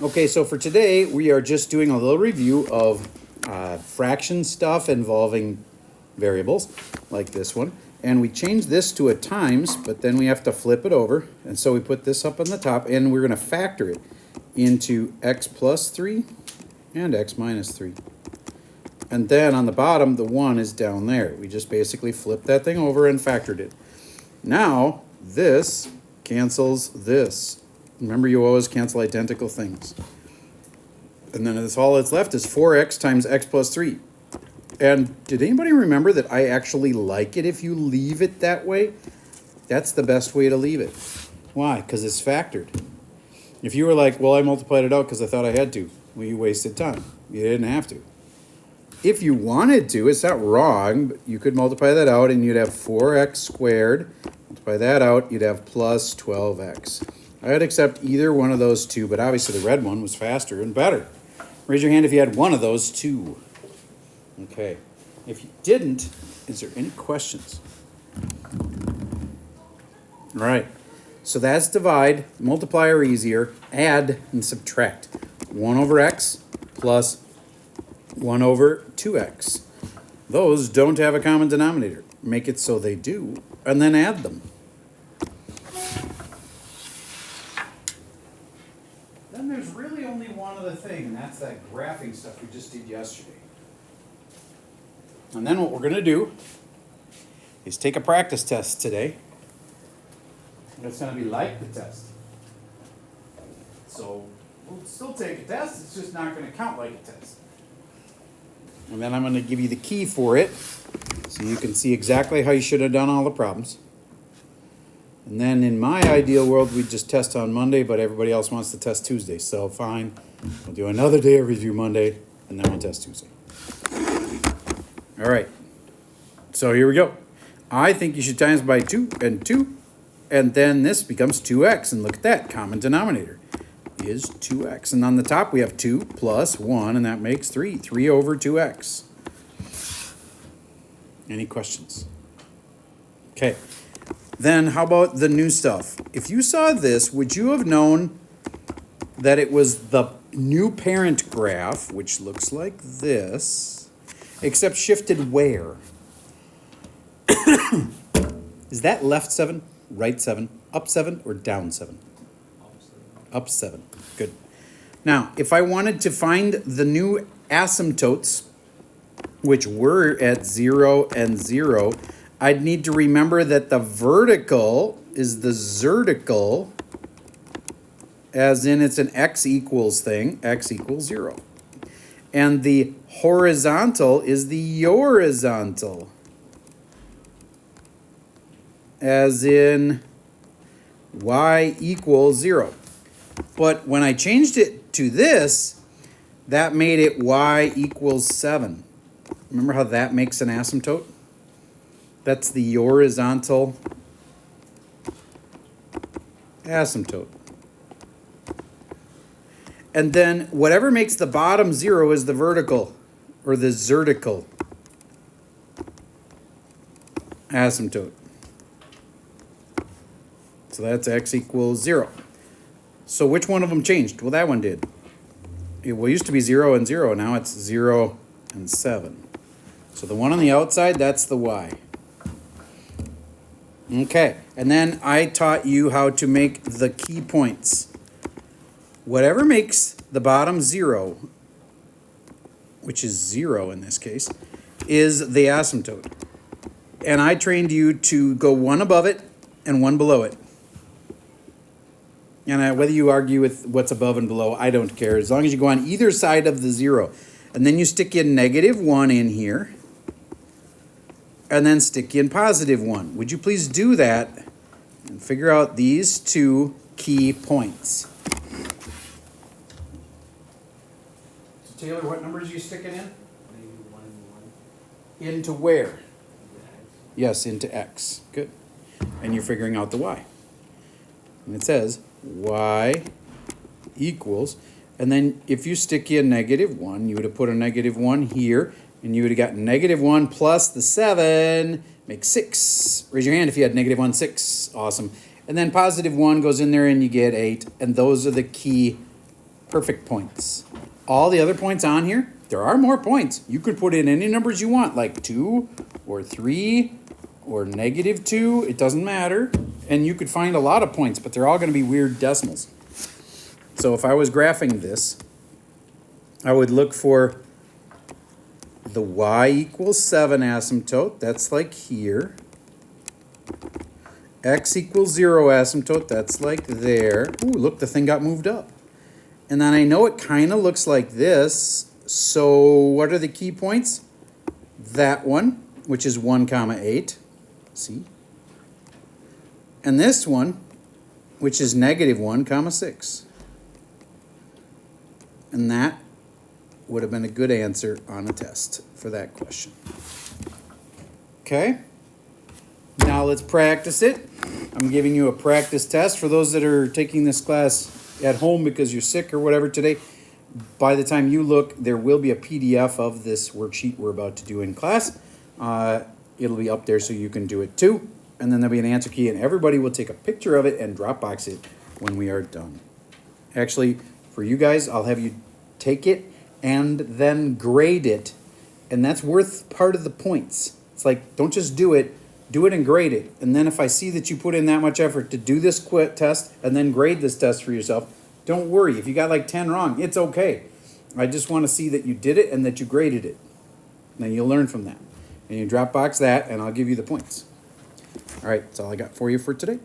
Okay, so for today, we are just doing a little review of fraction stuff involving variables, like this one. And we changed this to a times, but then we have to flip it over. And so we put this up on the top, and we're going to factor it into x plus 3 and x minus 3. And then on the bottom, the 1 is down there. We just basically flipped that thing over and factored it. Now, this cancels this. Remember, you always cancel identical things. And then all that's left is 4x times x plus 3. And did anybody remember that I actually like it if you leave it that way? That's the best way to leave it. Why? Because it's factored. If you were like, well, I multiplied it out because I thought I had to, well, you wasted time. You didn't have to. If you wanted to, it's not wrong, but you could multiply that out and you'd have 4x squared. Multiply that out, you'd have plus 12x. I would accept either one of those two, but obviously the red one was faster and better. Raise your hand if you had one of those two. Okay. If you didn't, is there any questions? All right. So that's divide, multiply are easier, add and subtract. 1 over x plus 1 over 2x. Those don't have a common denominator. Make it so they do, and then add them. Then there's really only one other thing, and that's that graphing stuff we just did yesterday. And then what we're going to do is take a practice test today. And it's going to be like the test. So we'll still take a test, it's just not going to count like a test. And then I'm going to give you the key for it, so you can see exactly how you should have done all the problems. And then in my ideal world, we'd just test on Monday, but everybody else wants to test Tuesday. So fine, we'll do another day of review Monday, and then we'll test Tuesday. All right, so here we go. I think you should times by 2 and 2, and then this becomes 2x. And look at that, common denominator is 2x. And on the top, we have 2 plus 1, and that makes 3. 3 over 2x. Any questions? Okay. Then how about the new stuff? If you saw this, would you have known that it was the new parent graph, which looks like this, except shifted where? Is that left 7, right 7, up 7, or down 7? Up 7. Good. Now, if I wanted to find the new asymptotes, which were at 0 and 0, I'd need to remember that the vertical is the zertical, as in it's an x equals thing, x equals 0. And the horizontal is the horizontal, as in y equals 0. But when I changed it to this, that made it y equals 7. Remember how that makes an asymptote? That's the horizontal asymptote. And then whatever makes the bottom 0 is the vertical, or the zertical asymptote. So that's x equals 0. So which one of them changed? Well, that one did. It used to be 0 and 0. Now it's 0 and 7. So the one on the outside, that's the y. Okay, and then I taught you how to make the key points. Whatever makes the bottom 0, which is 0 in this case, is the asymptote. And I trained you to go one above it and one below it. And whether you argue with what's above and below, I don't care, as long as you go on either side of the 0. And then you stick in -1 in here, and then stick in +1. Would you please do that and figure out these two key points? So Taylor, what numbers are you sticking in? Maybe 1 and 1. Into where? X. Yes, into x. Good. And you're figuring out the y. And it says y equals, and then if you stick in -1, you would have put a -1 here, and you would have got -1 plus the 7 makes 6. Raise your hand if you had -1, 6. Awesome. And then +1 goes in there and you get 8. And those are the key perfect points. All the other points on here, there are more points. You could put in any numbers you want, like 2 or 3 or -2. It doesn't matter. And you could find a lot of points, but they're all going to be weird decimals. So if I was graphing this, I would look for the y equals 7 asymptote. That's like here. X equals 0 asymptote. That's like there. Ooh, look, the thing got moved up. And then I know it kind of looks like this. So what are the key points? That one, which is 1, 8. See? And this one, which is -1, 6. And that would have been a good answer on a test for that question. Okay? Now let's practice it. I'm giving you a practice test for those that are taking this class at home because you're sick or whatever today. By the time you look, there will be a PDF of this worksheet we're about to do in class. It'll be up there so you can do it too. And then there'll be an answer key, and everybody will take a picture of it and Dropbox it when we are done. Actually, for you guys, I'll have you take it and then grade it. And that's worth part of the points. It's like, don't just do it and grade it. And then if I see that you put in that much effort to do this test and then grade this test for yourself, don't worry. If you got like 10 wrong, it's okay. I just want to see that you did it and that you graded it. And then you'll learn from that. And you Dropbox that, and I'll give you the points. All right, that's all I got for you for today.